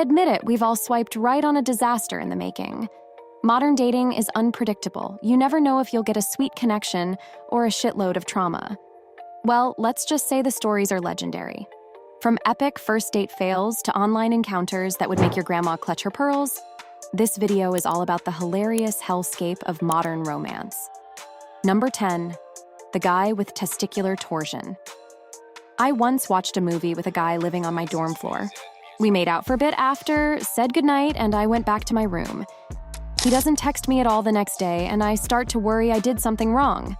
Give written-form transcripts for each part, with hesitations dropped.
Admit it, we've all swiped right on a disaster in the making. Modern dating is unpredictable. You never know if you'll get a sweet connection or a shitload of trauma. Well, let's just say the stories are legendary. From epic first date fails to online encounters that would make your grandma clutch her pearls, this video is all about the hilarious hellscape of modern romance. Number 10, the guy with testicular torsion. I once watched a movie with a guy living on my dorm floor. We made out for a bit after, said goodnight, and I went back to my room. He doesn't text me at all the next day, and I start to worry I did something wrong.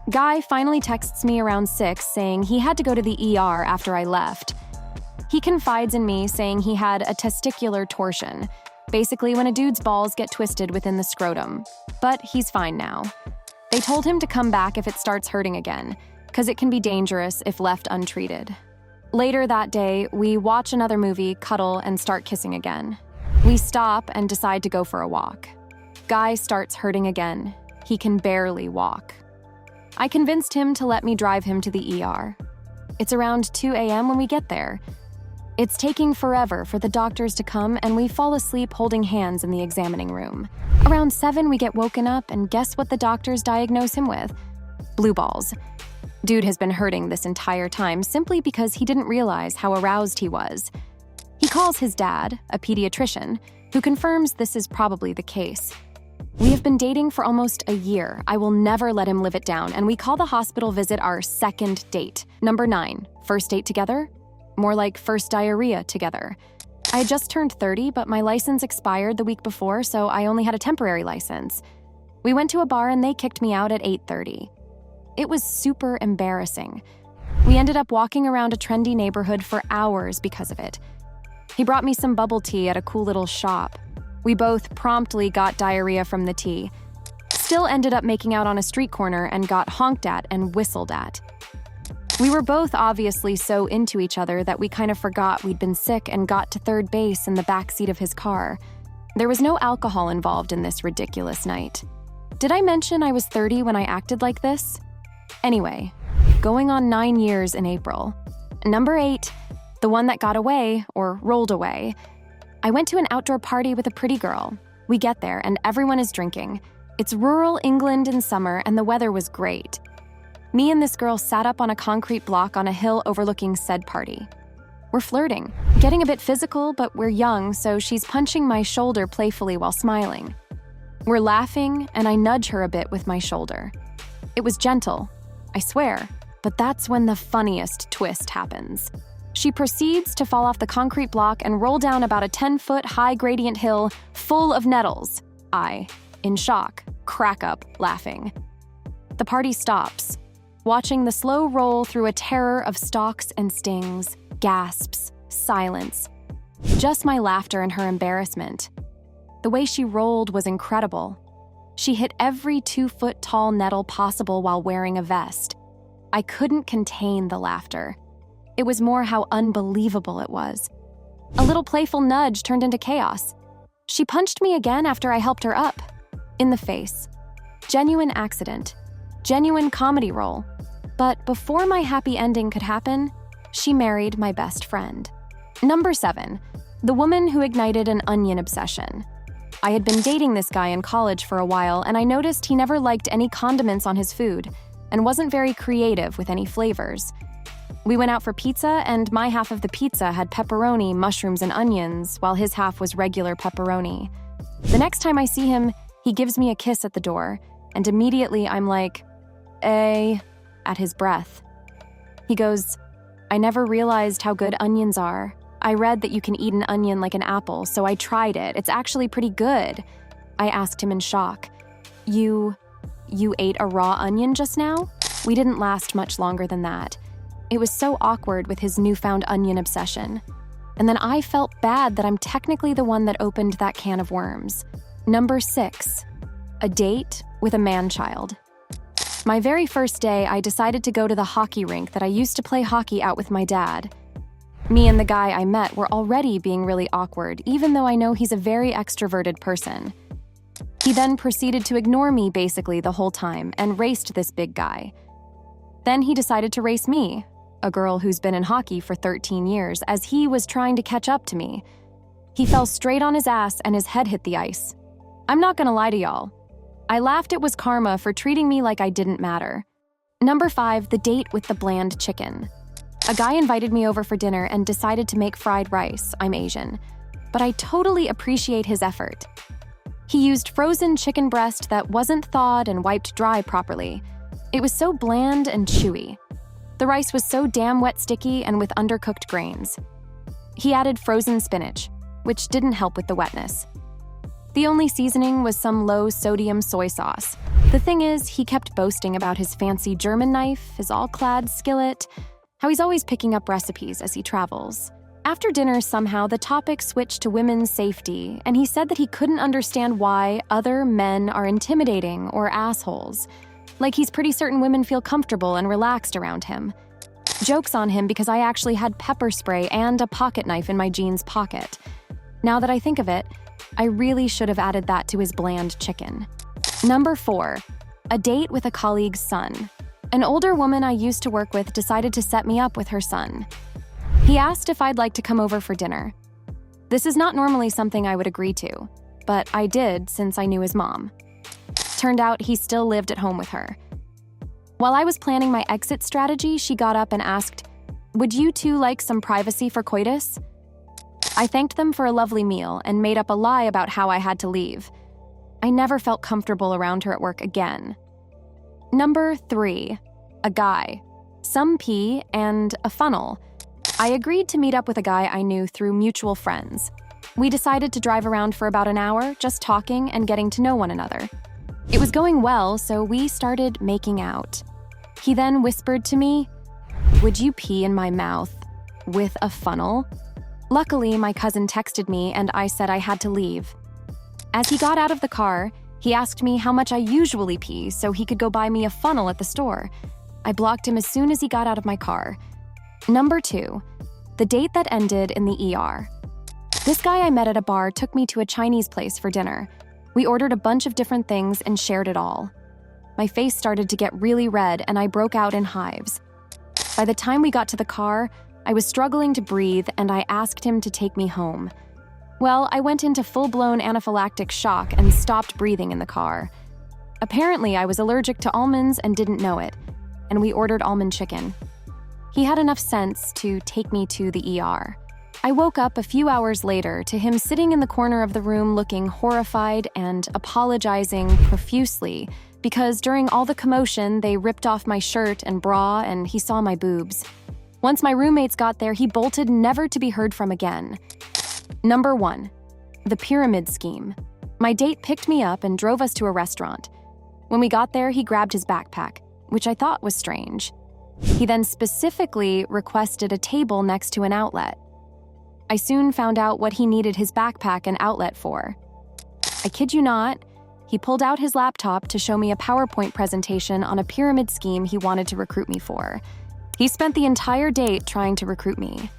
Guy finally texts me around 6 saying he had to go to the ER after I left. He confides in me saying he had a testicular torsion, basically when a dude's balls get twisted within the scrotum. But he's fine now. They told him to come back if it starts hurting again, because it can be dangerous if left untreated. Later that day, we watch another movie, cuddle, and start kissing again. We stop and decide to go for a walk. Guy starts hurting again. He can barely walk. I convinced him to let me drive him to the ER. It's around 2 a.m. when we get there. It's taking forever for the doctors to come, and we fall asleep holding hands in the examining room. Around 7, we get woken up, and guess what the doctors diagnose him with? Blue balls. Dude has been hurting this entire time simply because he didn't realize how aroused he was. He calls his dad, a pediatrician, who confirms this is probably the case. We have been dating for almost a year. I will never let him live it down, and we call the hospital visit our second date. Number 9, first date together? More like first diarrhea together. I had just turned 30, but my license expired the week before, so I only had a temporary license. We went to a bar and they kicked me out at 8:30. It was super embarrassing. We ended up walking around a trendy neighborhood for hours because of it. He brought me some bubble tea at a cool little shop. We both promptly got diarrhea from the tea. Still ended up making out on a street corner and got honked at and whistled at. We were both obviously so into each other that we kind of forgot we'd been sick and got to third base in the back seat of his car. There was no alcohol involved in this ridiculous night. Did I mention I was 30 when I acted like this? Anyway, going on 9 years in April. Number 8, the one that got away, or rolled away. I went to an outdoor party with a pretty girl. We get there and everyone is drinking. It's rural England in summer and the weather was great. Me and this girl sat up on a concrete block on a hill overlooking said party. We're flirting, getting a bit physical, but we're young, so she's punching my shoulder playfully while smiling. We're laughing, and I nudge her a bit with my shoulder. It was gentle, I swear, but that's when the funniest twist happens. She proceeds to fall off the concrete block and roll down about a 10-foot high gradient hill full of nettles. I, in shock, crack up laughing. The party stops, watching the slow roll through a terror of stalks and stings, gasps, silence. Just my laughter and her embarrassment. The way she rolled was incredible. She hit every 2-foot-tall nettle possible while wearing a vest. I couldn't contain the laughter. It was more how unbelievable it was. A little playful nudge turned into chaos. She punched me again after I helped her up. In the face. Genuine accident. Genuine comedy role. But before my happy ending could happen, she married my best friend. Number 7, the woman who ignited an onion obsession. I had been dating this guy in college for a while, and I noticed he never liked any condiments on his food and wasn't very creative with any flavors. We went out for pizza, and my half of the pizza had pepperoni, mushrooms, and onions, while his half was regular pepperoni. The next time I see him, he gives me a kiss at the door, and immediately I'm like, at his breath. He goes, I never realized how good onions are. I read that you can eat an onion like an apple, so I tried it. It's actually pretty good. I asked him in shock. You ate a raw onion just now? We didn't last much longer than that. It was so awkward with his newfound onion obsession. And then I felt bad that I'm technically the one that opened that can of worms. Number 6, a date with a man-child. My very first day, I decided to go to the hockey rink that I used to play hockey out with my dad. Me and the guy I met were already being really awkward, even though I know he's a very extroverted person. He then proceeded to ignore me basically the whole time and raced this big guy. Then he decided to race me, a girl who's been in hockey for 13 years, as he was trying to catch up to me. He fell straight on his ass and his head hit the ice. I'm not gonna lie to y'all. I laughed it was karma for treating me like I didn't matter. Number 5, the date with the bland chicken. A guy invited me over for dinner and decided to make fried rice. I'm Asian. But I totally appreciate his effort. He used frozen chicken breast that wasn't thawed and wiped dry properly. It was so bland and chewy. The rice was so damn wet, sticky, and with undercooked grains. He added frozen spinach, which didn't help with the wetness. The only seasoning was some low-sodium soy sauce. The thing is, he kept boasting about his fancy German knife, his all-clad skillet, how he's always picking up recipes as he travels. After dinner, somehow, the topic switched to women's safety, and he said that he couldn't understand why other men are intimidating or assholes. Like he's pretty certain women feel comfortable and relaxed around him. Joke's on him because I actually had pepper spray and a pocket knife in my jeans pocket. Now that I think of it, I really should have added that to his bland chicken. Number 4, a date with a colleague's son. An older woman I used to work with decided to set me up with her son. He asked if I'd like to come over for dinner. This is not normally something I would agree to, but I did since I knew his mom. Turned out he still lived at home with her. While I was planning my exit strategy, she got up and asked, "Would you two like some privacy for coitus?" I thanked them for a lovely meal and made up a lie about how I had to leave. I never felt comfortable around her at work again. Number 3, a guy, some pee, and a funnel. I agreed to meet up with a guy I knew through mutual friends. We decided to drive around for about an hour, just talking and getting to know one another. It was going well, so we started making out. He then whispered to me, "Would you pee in my mouth with a funnel?" Luckily, my cousin texted me and I said I had to leave. As he got out of the car, he asked me how much I usually pee so he could go buy me a funnel at the store. I blocked him as soon as he got out of my car. Number 2, the date that ended in the ER. This guy I met at a bar took me to a Chinese place for dinner. We ordered a bunch of different things and shared it all. My face started to get really red and I broke out in hives. By the time we got to the car, I was struggling to breathe and I asked him to take me home. Well, I went into full-blown anaphylactic shock and stopped breathing in the car. Apparently, I was allergic to almonds and didn't know it, and we ordered almond chicken. He had enough sense to take me to the ER. I woke up a few hours later to him sitting in the corner of the room looking horrified and apologizing profusely because during all the commotion, they ripped off my shirt and bra and he saw my boobs. Once my roommates got there, he bolted, never to be heard from again. Number 1, the pyramid scheme. My date picked me up and drove us to a restaurant. When we got there, he grabbed his backpack, which I thought was strange. He then specifically requested a table next to an outlet. I soon found out what he needed his backpack and outlet for. I kid you not, he pulled out his laptop to show me a PowerPoint presentation on a pyramid scheme he wanted to recruit me for. He spent the entire date trying to recruit me.